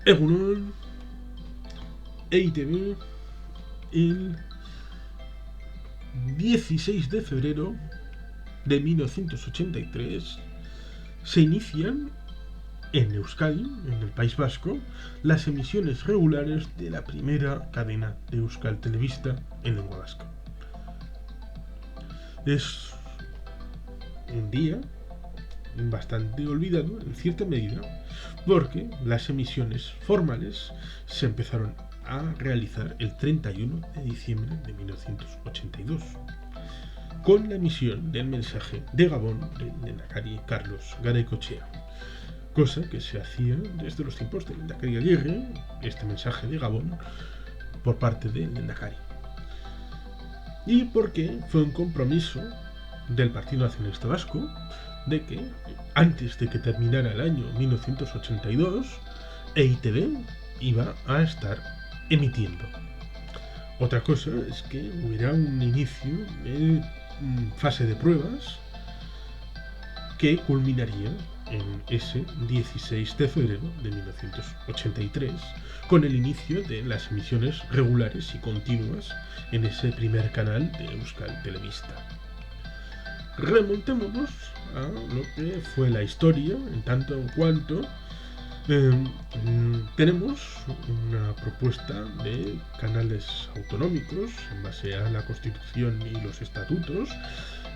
Egunon, EITB, el 16 de febrero de 1983 se inician en Euskadi, en el País Vasco, las emisiones regulares de la primera cadena de Euskal Telebista en lengua vasca. Es un día bastante olvidado en cierta medida porque las emisiones formales se empezaron a realizar el 31 de diciembre de 1982 con la emisión del mensaje de Gabón del Lehendakari Carlos Garaikoetxea, cosa que se hacía desde los tiempos del Lehendakari Aguirre, este mensaje de Gabón por parte del Lehendakari, y porque fue un compromiso del Partido Nacionalista Vasco de que antes de que terminara el año 1982 EITB iba a estar emitiendo. Otra cosa es que hubiera un inicio de fase de pruebas que culminaría en ese 16 de febrero de 1983 con el inicio de las emisiones regulares y continuas en ese primer canal de Euskal Telebista. Remontémonos a lo que fue la historia, en tanto en cuanto tenemos una propuesta de canales autonómicos en base a la Constitución y los estatutos,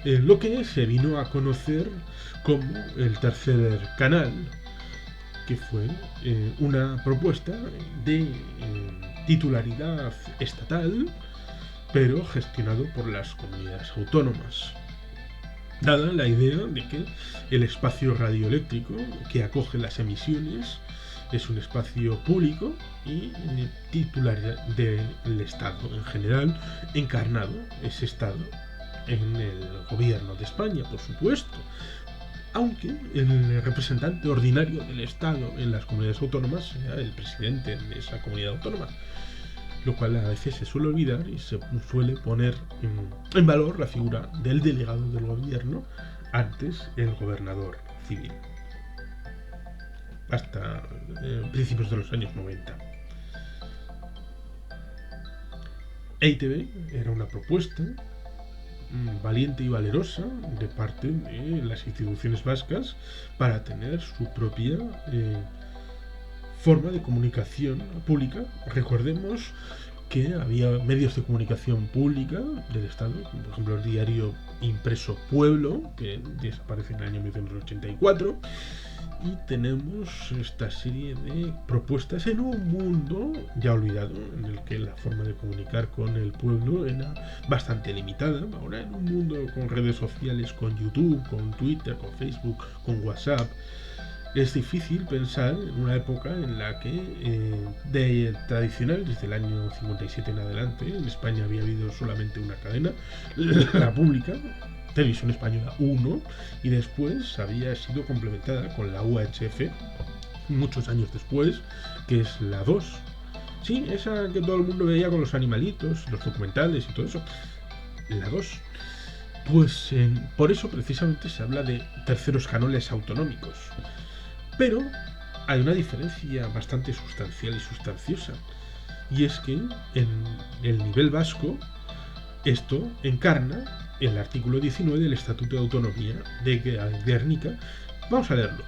lo que se vino a conocer como el tercer canal, que fue una propuesta de titularidad estatal, pero gestionado por las comunidades autónomas, dada la idea de que el espacio radioeléctrico que acoge las emisiones es un espacio público y titularidad del Estado en general, encarnado ese Estado en el gobierno de España, por supuesto, aunque el representante ordinario del Estado en las comunidades autónomas sea el presidente de esa comunidad autónoma, lo cual a veces se suele olvidar y se suele poner en valor la figura del delegado del gobierno, antes el gobernador civil, hasta principios de los años 90. EITB era una propuesta valiente y valerosa de parte de las instituciones vascas para tener su propia forma de comunicación pública. Recordemos que había medios de comunicación pública del Estado, como por ejemplo el diario impreso Pueblo, que desaparece en el año 1984, y tenemos esta serie de propuestas en un mundo ya olvidado, en el que la forma de comunicar con el pueblo era bastante limitada. Ahora, en un mundo con redes sociales, con YouTube, con Twitter, con Facebook, con WhatsApp, es difícil pensar en una época en la que de tradicional, desde el año 57 en adelante, en España había habido solamente una cadena, la pública, Televisión Española 1, y después había sido complementada con la UHF muchos años después, que es la 2. Sí, esa que todo el mundo veía con los animalitos, los documentales y todo eso. La 2. Pues por eso precisamente se habla de terceros canales autonómicos. Pero hay una diferencia bastante sustancial y sustanciosa, y es que en el nivel vasco esto encarna el artículo 19 del Estatuto de Autonomía de Gernika. Vamos a leerlo.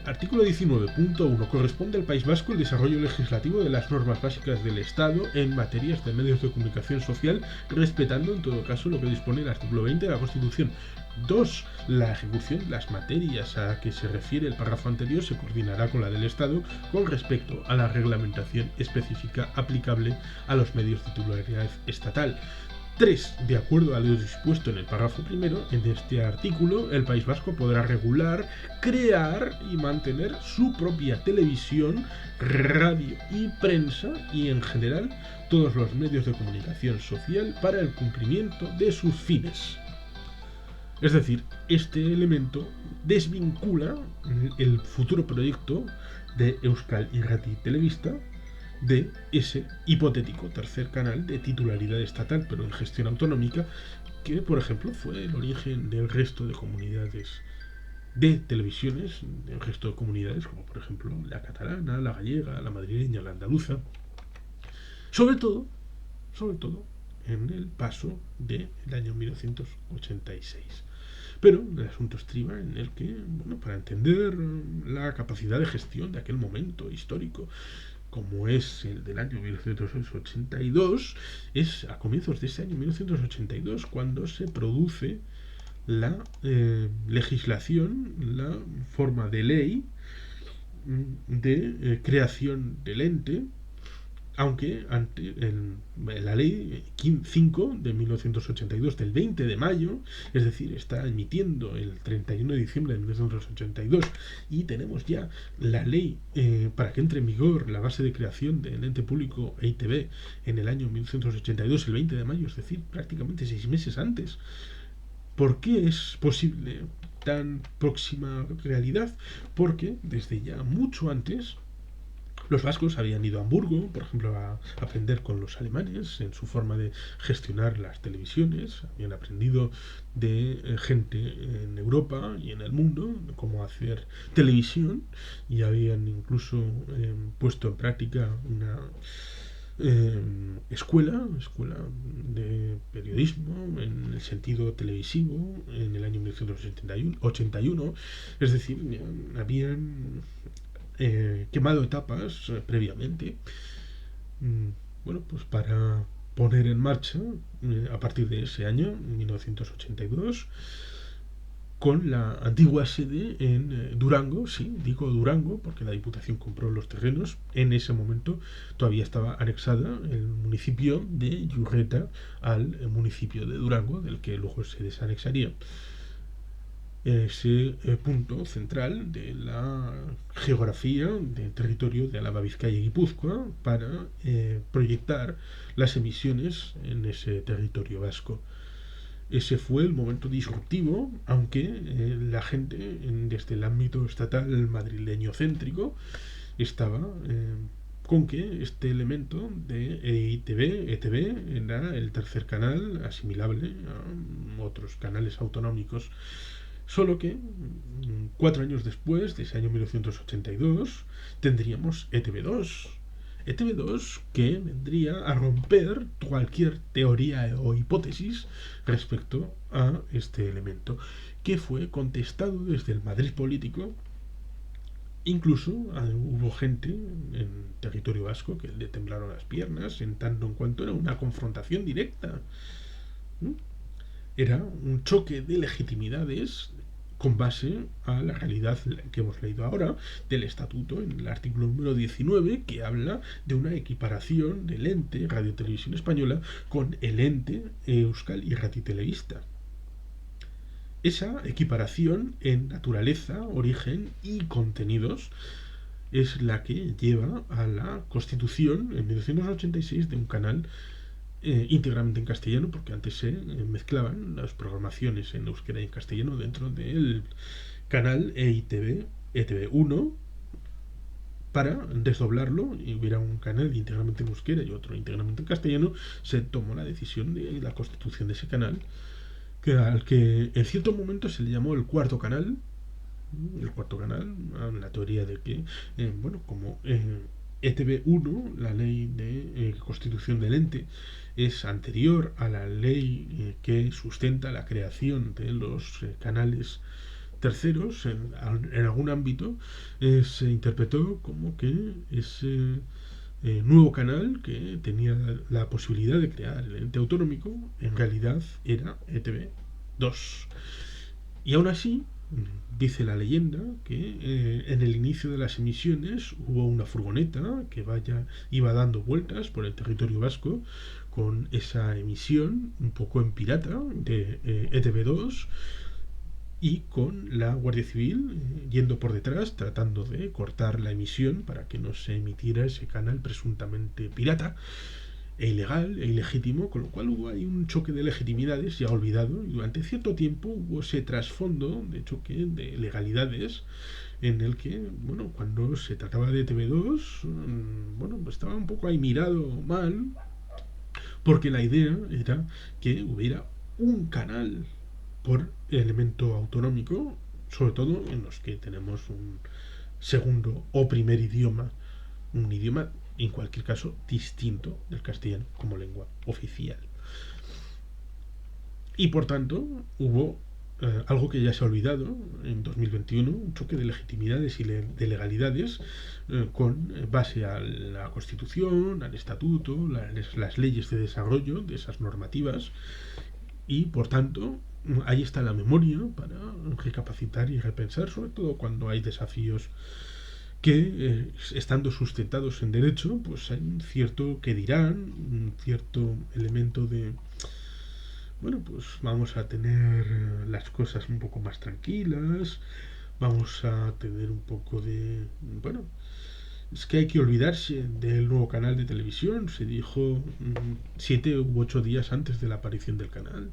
Artículo 19.1. Corresponde al País Vasco el desarrollo legislativo de las normas básicas del Estado en materias de medios de comunicación social, respetando en todo caso lo que dispone el artículo 20 de la Constitución. 2. La ejecución de las materias a que se refiere el párrafo anterior se coordinará con la del Estado con respecto a la reglamentación específica aplicable a los medios de titularidad estatal. 3. De acuerdo a lo dispuesto en el párrafo primero, en este artículo, el País Vasco podrá regular, crear y mantener su propia televisión, radio y prensa, y en general todos los medios de comunicación social para el cumplimiento de sus fines. Es decir, este elemento desvincula el futuro proyecto de Euskal Irrati Telebista de ese hipotético tercer canal de titularidad estatal pero en gestión autonómica, que por ejemplo fue el origen del resto de comunidades de televisiones en el resto de comunidades, como por ejemplo la catalana, la gallega, la madrileña, la andaluza, sobre todo, sobre todo en el paso del año 1986. Pero el asunto estriba en el que, bueno, para entender la capacidad de gestión de aquel momento histórico, como es el del año 1982, es a comienzos de ese año 1982 cuando se produce la legislación, la forma de ley de creación del ente, aunque la ley 5 de 1982 del 20 de mayo, es decir, está emitiendo el 31 de diciembre de 1982 y tenemos ya la ley para que entre en vigor la base de creación del ente público EITB en el año 1982, el 20 de mayo, es decir, prácticamente 6 meses antes. ¿Por qué es posible tan próxima realidad? Porque desde ya mucho antes los vascos habían ido a Hamburgo, por ejemplo, a aprender con los alemanes en su forma de gestionar las televisiones. Habían aprendido de gente en Europa y en el mundo cómo hacer televisión y habían incluso puesto en práctica una escuela de periodismo en el sentido televisivo en el año 1981. Es decir, habían quemado etapas previamente, bueno, pues para poner en marcha a partir de ese año 1982 con la antigua sede en Durango. Sí, digo Durango porque la Diputación compró los terrenos. En ese momento todavía estaba anexada el municipio de Yurreta al municipio de Durango, del que luego se desanexaría. Ese punto central de la geografía del territorio de Álava, Vizcaya y Guipúzcoa para proyectar las emisiones en ese territorio vasco. Ese fue el momento disruptivo, aunque la gente desde el ámbito estatal madrileño céntrico estaba con que este elemento de ETB era el tercer canal asimilable a otros canales autonómicos. Solo que 4 años después, de ese año 1982, tendríamos ETB2. ETB2 que vendría a romper cualquier teoría o hipótesis respecto a este elemento, que fue contestado desde el Madrid político. Incluso hubo gente en territorio vasco que le temblaron las piernas en tanto en cuanto era una confrontación directa. Era un choque de legitimidades con base a la realidad que hemos leído ahora del estatuto en el artículo número 19, que habla de una equiparación del ente Radio Televisión Española con el ente Euskal Irrati Telebista. Esa equiparación en naturaleza, origen y contenidos es la que lleva a la constitución en 1986 de un canal íntegramente en castellano, porque antes se mezclaban las programaciones en euskera y en castellano dentro del canal EITB, ETV1, para desdoblarlo y hubiera un canal íntegramente en euskera y otro íntegramente en castellano. Se tomó la decisión de la constitución de ese canal, al que en cierto momento se le llamó el cuarto canal. El cuarto canal, la teoría de que, bueno, como ETV1, la ley de constitución del ente, es anterior a la ley que sustenta la creación de los canales terceros en algún ámbito, se interpretó como que ese nuevo canal que tenía la posibilidad de crear el ente autonómico en realidad era ETV2. Y aún así, dice la leyenda que en el inicio de las emisiones hubo una furgoneta que iba dando vueltas por el territorio vasco con esa emisión un poco en pirata de ETV2 y con la Guardia Civil yendo por detrás tratando de cortar la emisión para que no se emitiera ese canal presuntamente pirata e ilegal e ilegítimo, con lo cual hubo ahí un choque de legitimidades ya olvidado, y durante cierto tiempo hubo ese trasfondo de choque de legalidades en el que, bueno, cuando se trataba de TV2, bueno, pues estaba un poco ahí mirado mal, porque la idea era que hubiera un canal por elemento autonómico sobre todo en los que tenemos un segundo o primer idioma, un idioma en cualquier caso distinto del castellano como lengua oficial. Y por tanto hubo algo que ya se ha olvidado en 2021, un choque de legitimidades y de legalidades con base a la Constitución, al Estatuto, las leyes de desarrollo de esas normativas y por tanto ahí está la memoria para recapacitar y repensar, sobre todo cuando hay desafíos que estando sustentados en derecho pues hay un cierto que dirán, un cierto elemento de bueno, pues vamos a tener las cosas un poco más tranquilas, vamos a tener un poco de... Bueno, es que hay que olvidarse del nuevo canal de televisión, se dijo 7 u 8 días antes de la aparición del canal.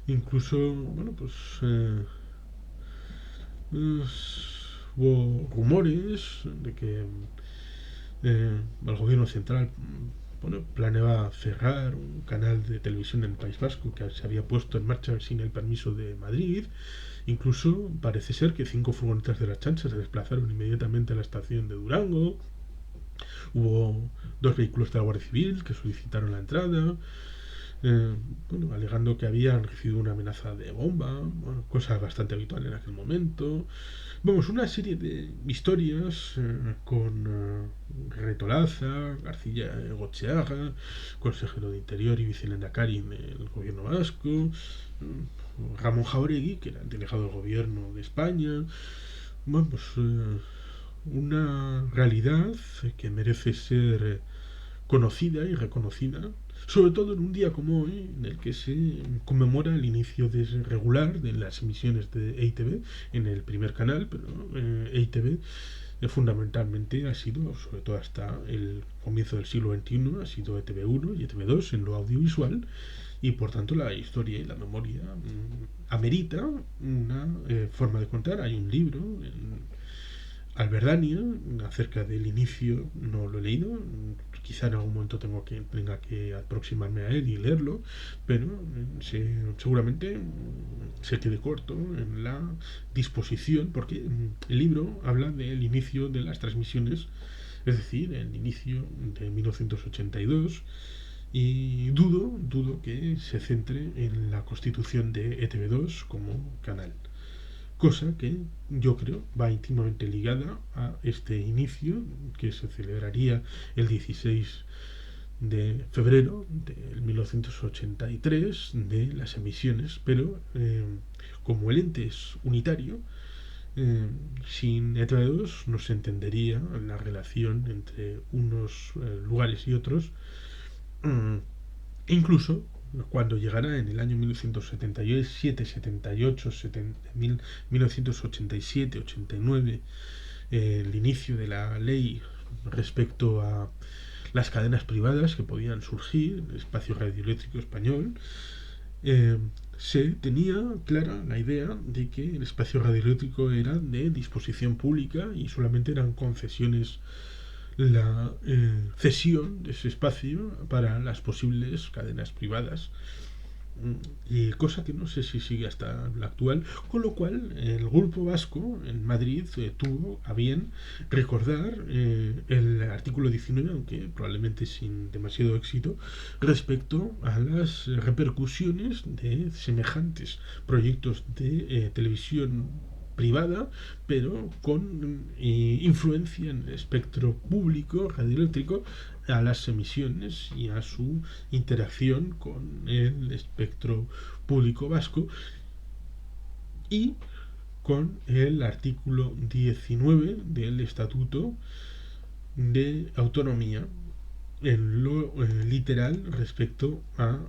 Incluso, bueno, pues hubo rumores de que el gobierno central bueno, planeaba cerrar un canal de televisión en el País Vasco que se había puesto en marcha sin el permiso de Madrid. Incluso parece ser que 5 furgonetas de la Chancha se desplazaron inmediatamente a la estación de Durango. Hubo 2 vehículos de la Guardia Civil que solicitaron la entrada, bueno, alegando que habían recibido una amenaza de bomba, bueno, cosa bastante habitual en aquel momento. Vamos, una serie de historias con Retolaza, García Gocheaga, consejero de Interior y vicelehendakari en el gobierno vasco, Ramón Jauregui, que era el delegado del gobierno de España. Vamos, una realidad que merece ser conocida y reconocida, sobre todo en un día como hoy, en el que se conmemora el inicio regular de las emisiones de EITV en el primer canal, pero EITV fundamentalmente ha sido, sobre todo hasta el comienzo del siglo XXI, ha sido ETV1 y ETV2 en lo audiovisual, y por tanto la historia y la memoria amerita una forma de contar. Hay un libro Alberdania acerca del inicio, no lo he leído, quizá en algún momento tenga que aproximarme a él y leerlo, pero seguramente se quede corto en la disposición, porque el libro habla del inicio de las transmisiones, es decir, el inicio de 1982, y dudo que se centre en la constitución de ETV2 como canal. Cosa que yo creo va íntimamente ligada a este inicio que se celebraría el 16 de febrero de 1983 de las emisiones, pero como el ente es unitario, sin ETV2 no se entendería la relación entre unos lugares y otros. Incluso cuando llegará en el año 1977, 78, 1987, 89, el inicio de la ley respecto a las cadenas privadas que podían surgir en el espacio radioeléctrico español, se tenía clara la idea de que el espacio radioeléctrico era de disposición pública y solamente eran concesiones la cesión de ese espacio para las posibles cadenas privadas, y cosa que no sé si sigue hasta la actual, con lo cual el Grupo Vasco en Madrid tuvo a bien recordar el artículo 19, aunque probablemente sin demasiado éxito, respecto a las repercusiones de semejantes proyectos de televisión privada, pero con influencia en el espectro público radioeléctrico, a las emisiones y a su interacción con el espectro público vasco, y con el artículo 19 del Estatuto de Autonomía en lo literal respecto a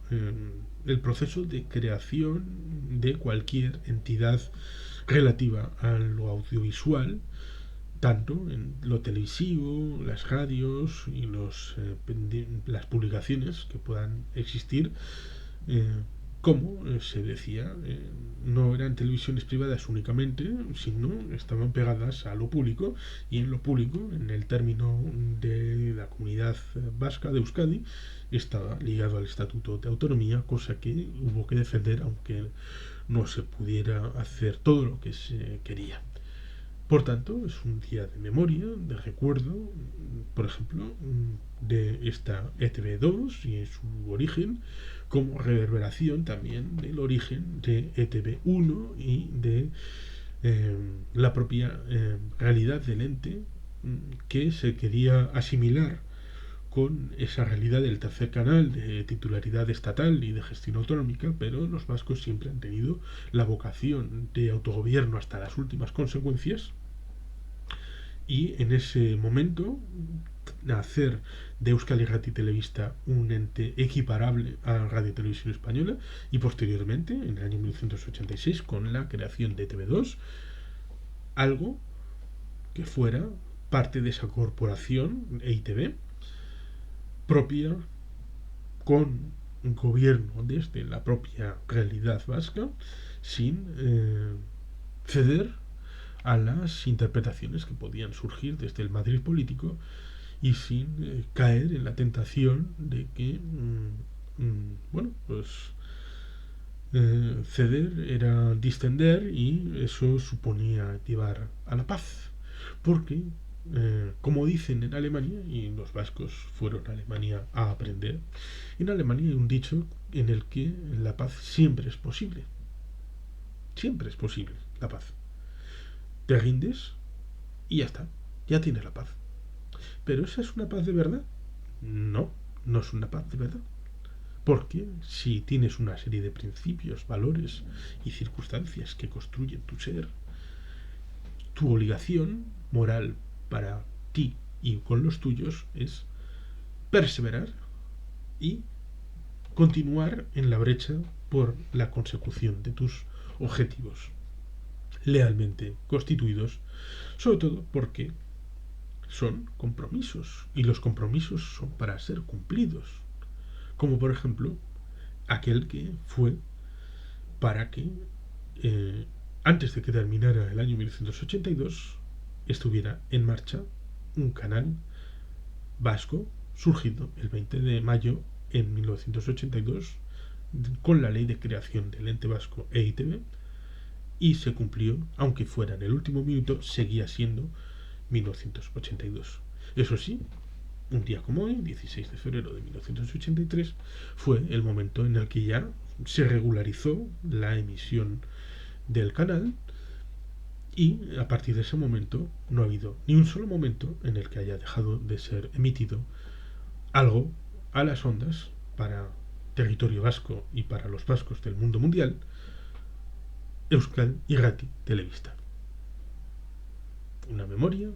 el proceso de creación de cualquier entidad relativa a lo audiovisual, tanto en lo televisivo, las radios y las publicaciones que puedan existir, como se decía, no eran televisiones privadas únicamente, sino estaban pegadas a lo público, y en lo público, en el término de la comunidad vasca de Euskadi, estaba ligado al Estatuto de Autonomía, cosa que hubo que defender, aunque no se pudiera hacer todo lo que se quería. Por tanto, es un día de memoria, de recuerdo, por ejemplo, de esta ETV2 y en su origen, como reverberación también del origen de ETV1 y de la propia realidad del ente que se quería asimilar con esa realidad del tercer canal de titularidad estatal y de gestión autonómica, pero los vascos siempre han tenido la vocación de autogobierno hasta las últimas consecuencias, y en ese momento hacer de Euskal Irrati Telebista un ente equiparable a Radio Televisión Española, y posteriormente, en el año 1986, con la creación de TV2, algo que fuera parte de esa corporación EITB propia, con un gobierno desde la propia realidad vasca, sin ceder a las interpretaciones que podían surgir desde el Madrid político, y sin caer en la tentación de que ceder era distender, y eso suponía llevar a la paz, porque como dicen en Alemania, y los vascos fueron a Alemania a aprender, en Alemania hay un dicho en el que la paz siempre es posible. Siempre es posible la paz. Te rindes y ya está, ya tienes la paz. ¿Pero esa es una paz de verdad? No, no es una paz de verdad. Porque si tienes una serie de principios, valores y circunstancias que construyen tu ser, tu obligación moral para ti y con los tuyos es perseverar y continuar en la brecha por la consecución de tus objetivos lealmente constituidos, sobre todo porque son compromisos, y los compromisos son para ser cumplidos, como por ejemplo aquel que fue para que antes de que terminara el año 1982 estuviera en marcha un canal vasco surgido el 20 de mayo en 1982 con la ley de creación del ente vasco EITB, y se cumplió, aunque fuera en el último minuto, seguía siendo 1982. Eso sí, un día como hoy, 16 de febrero de 1983, fue el momento en el que ya se regularizó la emisión del canal, y a partir de ese momento no ha habido ni un solo momento en el que haya dejado de ser emitido algo a las ondas para territorio vasco y para los vascos del mundo mundial, Euskal Irrati Telebista. Una memoria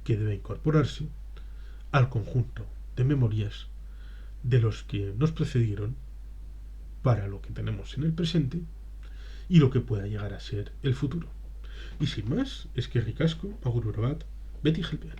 que debe incorporarse al conjunto de memorias de los que nos precedieron, para lo que tenemos en el presente y lo que pueda llegar a ser el futuro. Y sin más, eskerrik asko, agur bat, beti jelpean.